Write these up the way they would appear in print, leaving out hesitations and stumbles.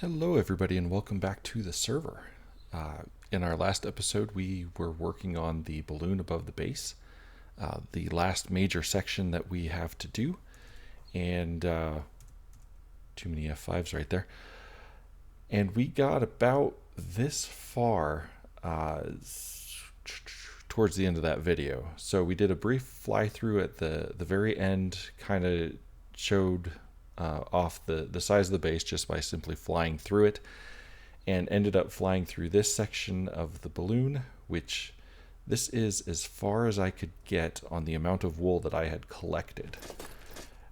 Hello, everybody, and welcome back to the server. In our last episode, we were working on the balloon above the base, the last major section that we have to do, and too many F5s right there. And we got about this far towards the end of that video. So we did a brief fly through at the very end, kind of showed off the size of the base just by simply flying through it, and ended up flying through this section of the balloon, which this is as far as I could get on the amount of wool that I had collected.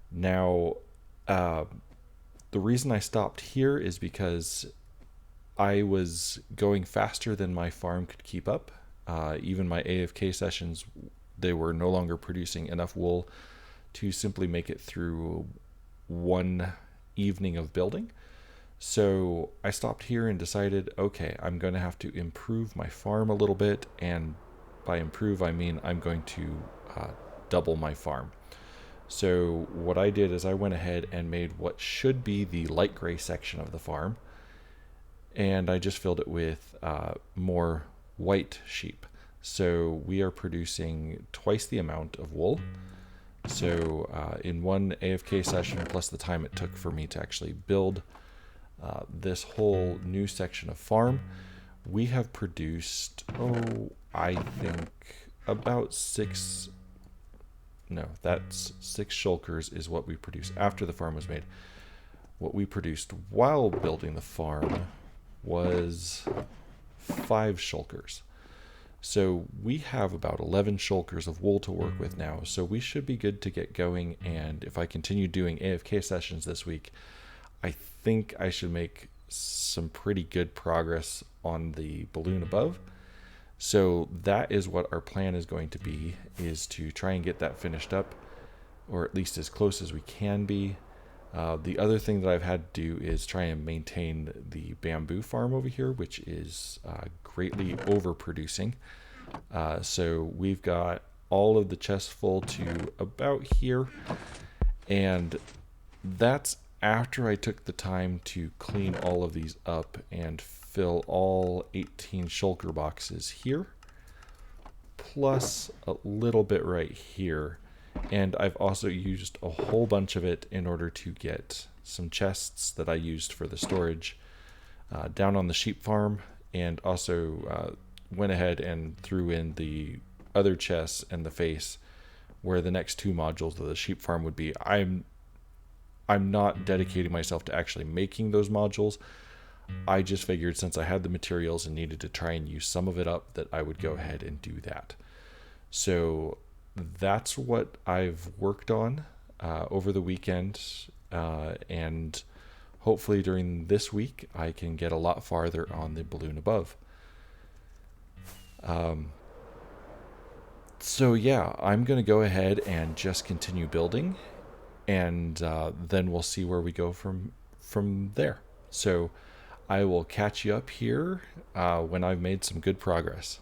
Now, the reason I stopped here is because I was going faster than my farm could keep up. Even my AFK sessions, they were no longer producing enough wool to simply make it through one evening of building. So I stopped here and decided, okay, I'm going to have to improve my farm a little bit. And by improve, I mean I'm going to double my farm. So what I did is I went ahead and made what should be the light gray section of the farm, and I just filled it with more white sheep. So we are producing twice the amount of wool. So in one AFK session, plus the time it took for me to actually build this whole new section of farm, we have produced, I think about six shulkers is what we produced after the farm was made. What we produced while building the farm was 5 shulkers. So we have about 11 shulkers of wool to work with now, so we should be good to get going. And if I continue doing AFK sessions this week, I think I should make some pretty good progress on the balloon above. So that is what our plan is going to be, is to try and get that finished up, or at least as close as we can be. The other thing that I've had to do is try and maintain the bamboo farm over here, which is greatly overproducing. So we've got all of the chests full to about here, and that's after I took the time to clean all of these up and fill all 18 shulker boxes here, plus a little bit right here. And I've also used a whole bunch of it in order to get some chests that I used for the storage down on the sheep farm, and also went ahead and threw in the other chests and the face where the next 2 modules of the sheep farm would be. I'm not dedicating myself to actually making those modules. I just figured since I had the materials and needed to try and use some of it up, that I would go ahead and do that. So that's what I've worked on over the weekend, and hopefully during this week I can get a lot farther on the balloon above. So yeah, I'm going to go ahead and just continue building, and then we'll see where we go from there. So I will catch you up here when I've made some good progress.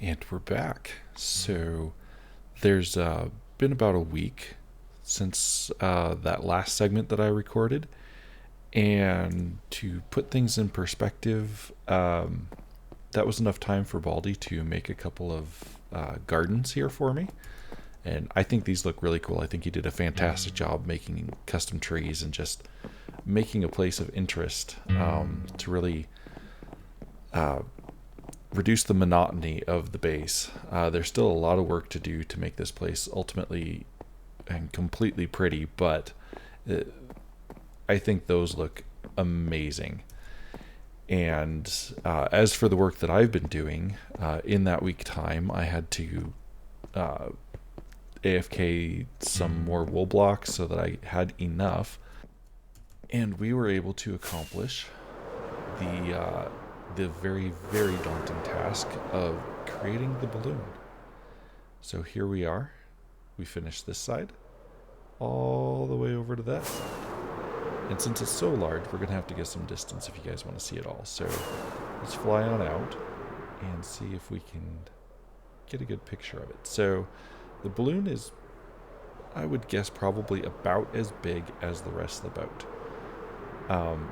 And we're back. So there's been about a week since that last segment that I recorded. And to put things in perspective, that was enough time for Baldy to make a couple of gardens here for me. And I think these look really cool. I think he did a fantastic job making custom trees and just making a place of interest to really reduce the monotony of the base. There's still a lot of work to do to make this place ultimately and completely pretty, but I think those look amazing. And as for the work that I've been doing, in that week time, I had to AFK some more wool blocks so that I had enough. And we were able to accomplish the very, very daunting task of creating the balloon. So here we are. We finished this side all the way over to that side. And since it's so large, we're going to have to get some distance if you guys want to see it all. So let's fly on out and see if we can get a good picture of it. So the balloon is I would guess probably about as big as the rest of the boat. Um,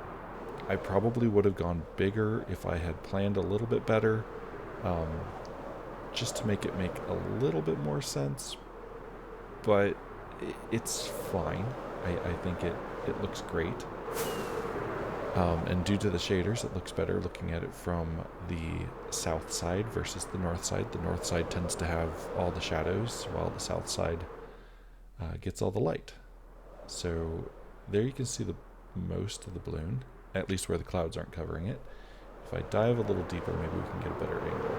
I probably would have gone bigger if I had planned a little bit better, um, just to make it make a little bit more sense. But it's fine. I think it looks great. And due to the shaders, it looks better looking at it from the south side versus the north side. The north side tends to have all the shadows, while the south side gets all the light. So there you can see the most of the balloon, at least where the clouds aren't covering it. If I dive a little deeper, maybe we can get a better angle.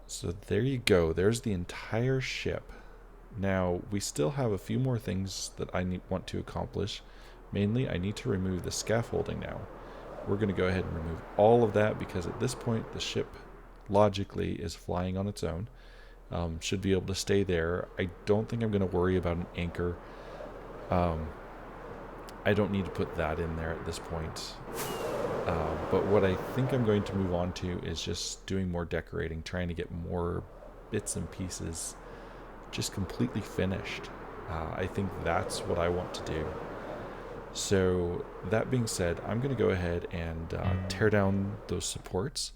So there you go. There's the entire ship. Now, we still have a few more things that I want to accomplish. Mainly, I need to remove the scaffolding now. We're going to go ahead and remove all of that because at this point, the ship logically is flying on its own. Should be able to stay there. I don't think I'm going to worry about an anchor. I don't need to put that in there at this point. But what I think I'm going to move on to is just doing more decorating, trying to get more bits and pieces just completely finished. I think that's what I want to do. So that being said, I'm going to go ahead and tear down those supports,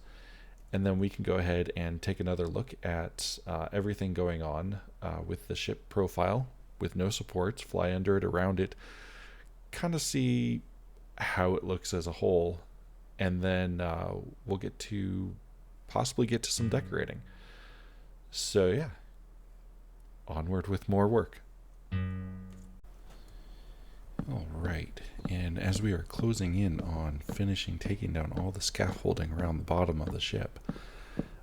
and then we can go ahead and take another look at everything going on with the ship profile with no supports, fly under it, around it, kind of see how it looks as a whole, and then we'll get to possibly get to some decorating. So yeah, onward with more work. All right, and as we are closing in on finishing taking down all the scaffolding around the bottom of the ship,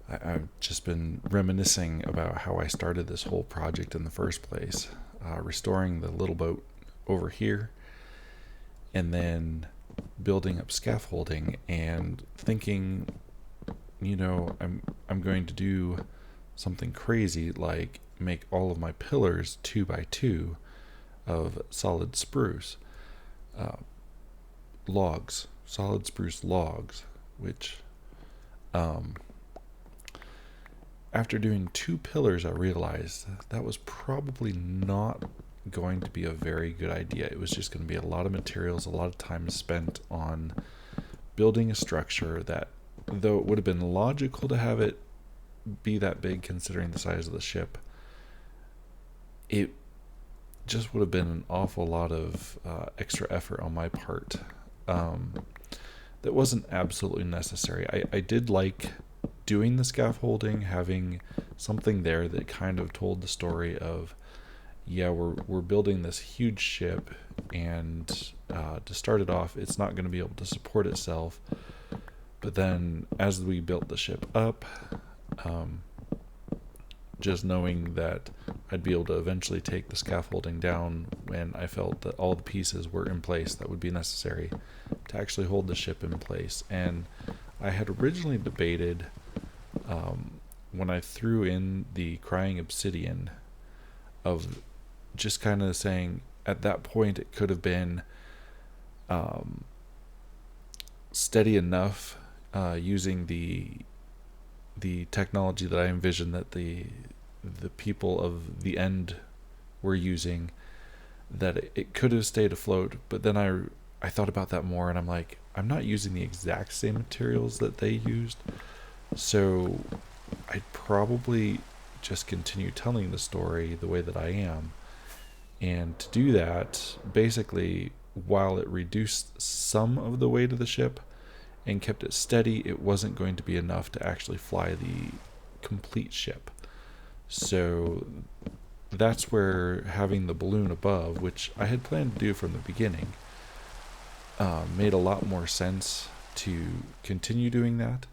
I've just been reminiscing about how I started this whole project in the first place, restoring the little boat over here, and then building up scaffolding and thinking, I'm going to do something crazy like make all of my pillars 2x2 of solid spruce solid spruce logs, which after doing 2 pillars I realized that was probably not going to be a very good idea. It was just going to be a lot of materials, a lot of time spent on building a structure that, though it would have been logical to have it be that big considering the size of the ship, it just would have been an awful lot of extra effort on my part that wasn't absolutely necessary. I did like doing the scaffolding, having something there that kind of told the story of, yeah, we're building this huge ship, and to start it off, it's not going to be able to support itself. But then as we built the ship up, just knowing that I'd be able to eventually take the scaffolding down when I felt that all the pieces were in place that would be necessary to actually hold the ship in place. And I had originally debated, when I threw in the crying obsidian, of just kind of saying at that point it could have been steady enough using the technology that I envisioned that the people of the end were using, that it could have stayed afloat. But then I thought about that more, and I'm like, I'm not using the exact same materials that they used, so I'd probably just continue telling the story the way that I am. And to do that, basically, while it reduced some of the weight of the ship and kept it steady, it wasn't going to be enough to actually fly the complete ship. So that's where having the balloon above, which I had planned to do from the beginning, made a lot more sense to continue doing that,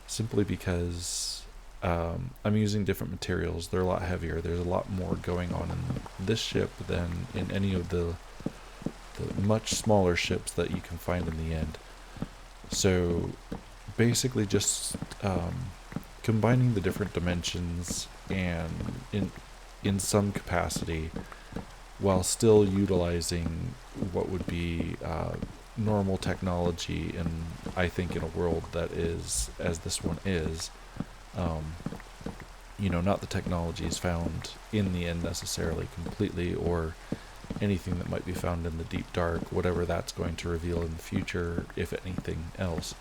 simply because I'm using different materials. They're a lot heavier. There's a lot more going on in this ship than in any of the much smaller ships that you can find in the end. So basically just combining the different dimensions and in some capacity, while still utilizing what would be normal technology, and I think in a world that is as this one is, not the technologies found in the end necessarily completely, or anything that might be found in the deep dark, whatever that's going to reveal in the future, if anything else.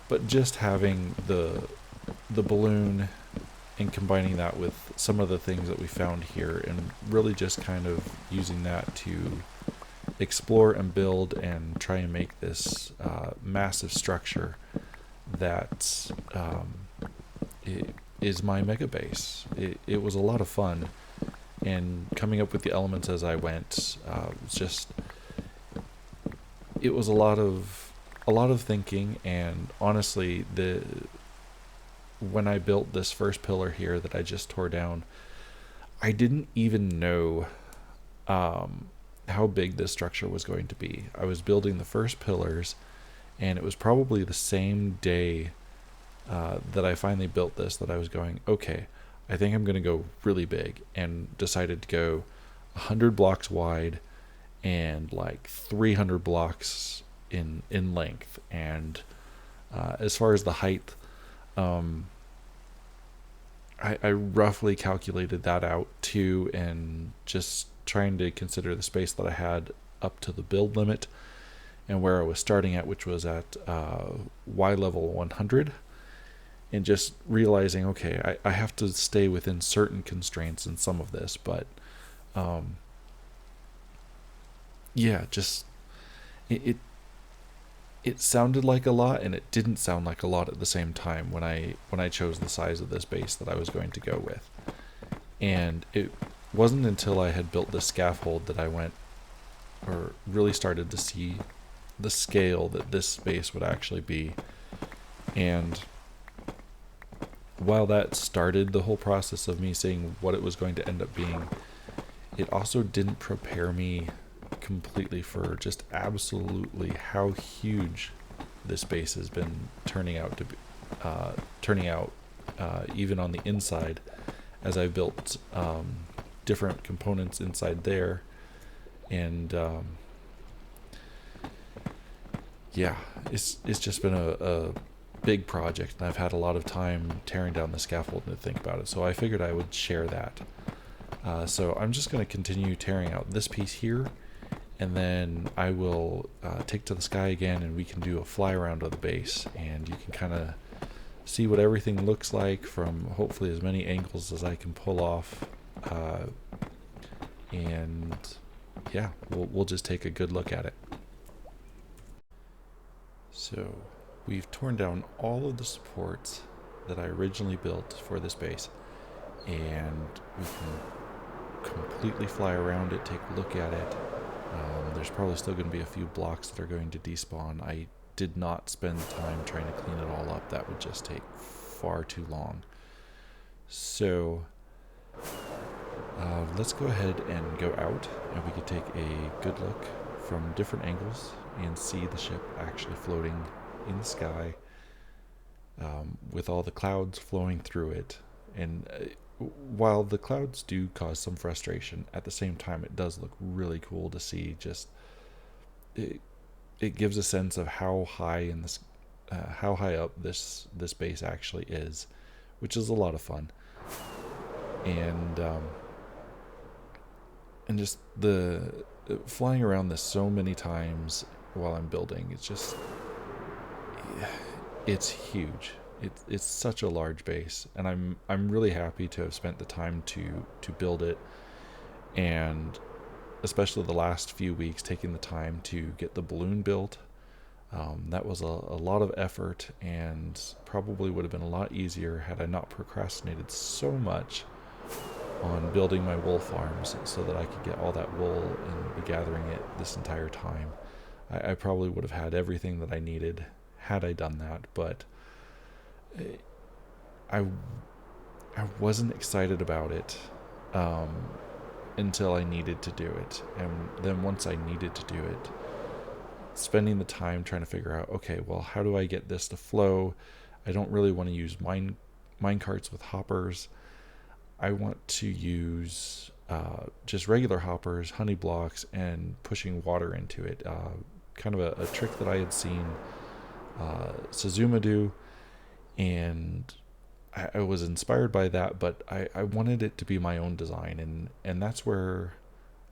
But just having the balloon and combining that with some of the things that we found here, and really just kind of using that to explore and build and try and make this massive structure that is my mega base. It was a lot of fun, and coming up with the elements as I went it was a lot of thinking. And honestly, when I built this first pillar here that I just tore down, I didn't even know how big this structure was going to be. I was building the first pillars, and it was probably the same day that I finally built this that I was going, okay, I think I'm going to go really big, and decided to go 100 blocks wide and like 300 blocks in length. And as far as the height, I roughly calculated that out too, and just trying to consider the space that I had up to the build limit and where I was starting at, which was at Y level 100, and just realizing, okay, I have to stay within certain constraints in some of this, but just it sounded like a lot, and it didn't sound like a lot at the same time when I chose the size of this base that I was going to go with. And it wasn't until I had built the scaffold that I went, or really started to see the scale that this space would actually be. And while that started the whole process of me seeing what it was going to end up being, it also didn't prepare me completely for just absolutely how huge this base has been turning out to be, even on the inside, as I built different components inside there. And it's just been a big project, and I've had a lot of time tearing down the scaffold to think about it, so I figured I would share that. So I'm just going to continue tearing out this piece here, and then I will take to the sky again, and we can do a fly around of the base, and you can kind of see what everything looks like from hopefully as many angles as I can pull off. And yeah, we'll just take a good look at it. So we've torn down all of the supports that I originally built for this base, and we can completely fly around it, take a look at it. There's probably still going to be a few blocks that are going to despawn. I did not spend time trying to clean it all up. That would just take far too long. So let's go ahead and go out, and we could take a good look from different angles and see the ship actually floating in the sky, with all the clouds flowing through it. And while the clouds do cause some frustration, at the same time it does look really cool to see. Just it gives a sense of how high how high up this base actually is, which is a lot of fun. And just the flying around this so many times while I'm building, it's huge. It's such a large base, and I'm really happy to have spent the time to build it, and especially the last few weeks taking the time to get the balloon built. That was a lot of effort, and probably would have been a lot easier had I not procrastinated so much on building my wool farms so that I could get all that wool and be gathering it this entire time. I probably would have had everything that I needed had I done that, but I wasn't excited about it until I needed to do it. And then once I needed to do it, spending the time trying to figure out, okay, well, how do I get this to flow? I don't really want to use mine carts with hoppers. I want to use just regular hoppers, honey blocks, and pushing water into it. Kind of a trick that I had seen Suzuma do, and I was inspired by that, but I wanted it to be my own design, and that's where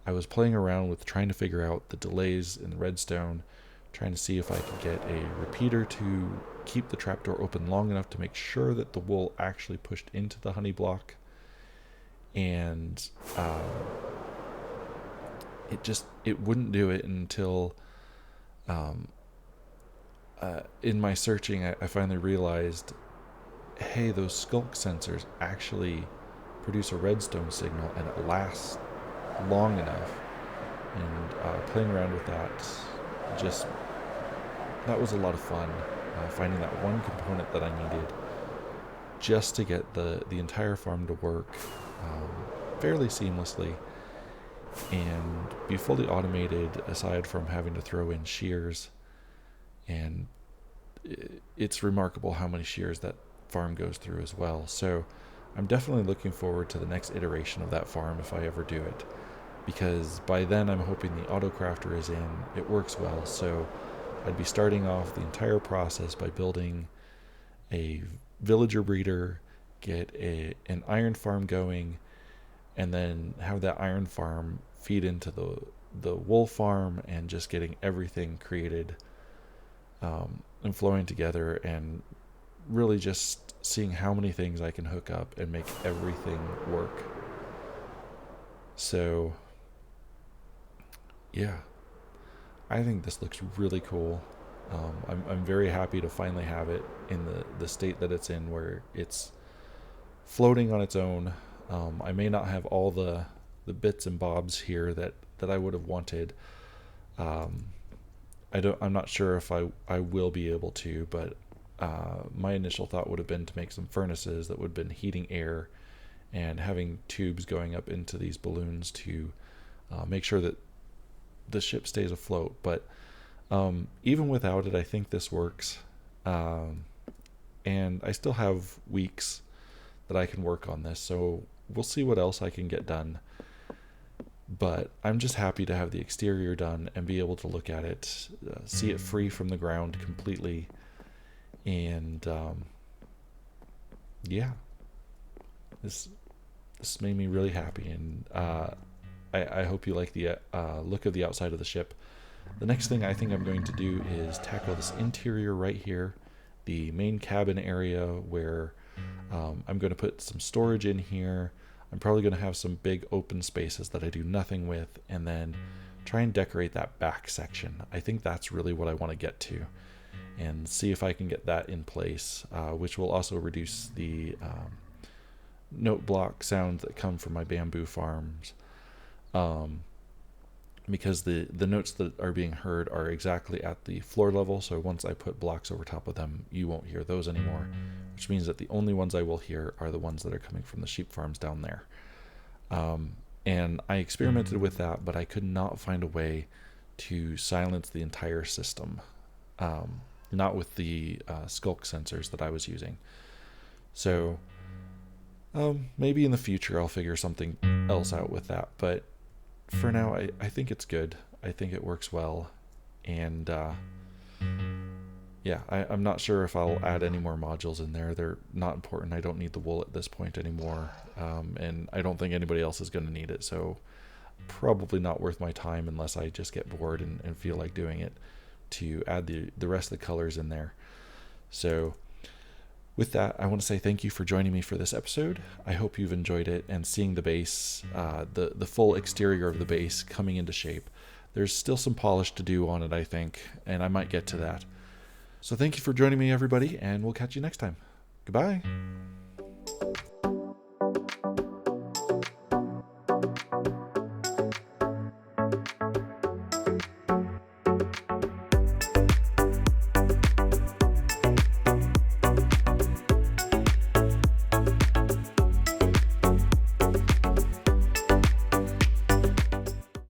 I was playing around with trying to figure out the delays in the redstone, trying to see if I could get a repeater to keep the trapdoor open long enough to make sure that the wool actually pushed into the honey block. And it wouldn't do it until in my searching, I finally realized, hey, those skulk sensors actually produce a redstone signal and it lasts long enough. And playing around with that, just that was a lot of fun. Finding that one component that I needed just to get the entire farm to work fairly seamlessly and be fully automated, aside from having to throw in shears. And it's remarkable how many shears that farm goes through as well. So I'm definitely looking forward to the next iteration of that farm if I ever do it, because by then I'm hoping the auto crafter is in, it works well. So I'd be starting off the entire process by building a villager breeder, get an iron farm going, and then have that iron farm feed into the wool farm, and just getting everything created and flowing together, and really just seeing how many things I can hook up and make everything work. So yeah, I think this looks really cool. I'm very happy to finally have it in the state that it's in, where it's floating on its own. I may not have all the bits and bobs here that I would have wanted. I'm not sure if I will be able to, but my initial thought would have been to make some furnaces that would have been heating air and having tubes going up into these balloons to make sure that the ship stays afloat. But even without it, I think this works. And I still have weeks that I can work on this, so we'll see what else I can get done. But I'm just happy to have the exterior done and be able to look at it, see it free from the ground completely. And yeah, this made me really happy, and I hope you like the look of the outside of the ship. The next thing I think I'm going to do is tackle this interior right here, the main cabin area, where I'm going to put some storage in here. I'm probably going to have some big open spaces that I do nothing with, and then try and decorate that back section. I think that's really what I want to get to, and see if I can get that in place, which will also reduce the note block sounds that come from my bamboo farms, because the notes that are being heard are exactly at the floor level. So once I put blocks over top of them, you won't hear those anymore, which means that the only ones I will hear are the ones that are coming from the sheep farms down there. And I experimented with that, but I could not find a way to silence the entire system, not with the skulk sensors that I was using. So maybe in the future I'll figure something else out with that, but for now I think it's good. I think it works well, and yeah, I'm not sure if I'll add any more modules in there. They're not important. I don't need the wool at this point anymore, and I don't think anybody else is going to need it, so probably not worth my time unless I just get bored and feel like doing it, to add the rest of the colors in there. So with that, I want to say thank you for joining me for this episode. I hope you've enjoyed it, and seeing the base, the full exterior of the base coming into shape. There's still some polish to do on it, I think, and I might get to that. So thank you for joining me, everybody, and we'll catch you next time. Goodbye.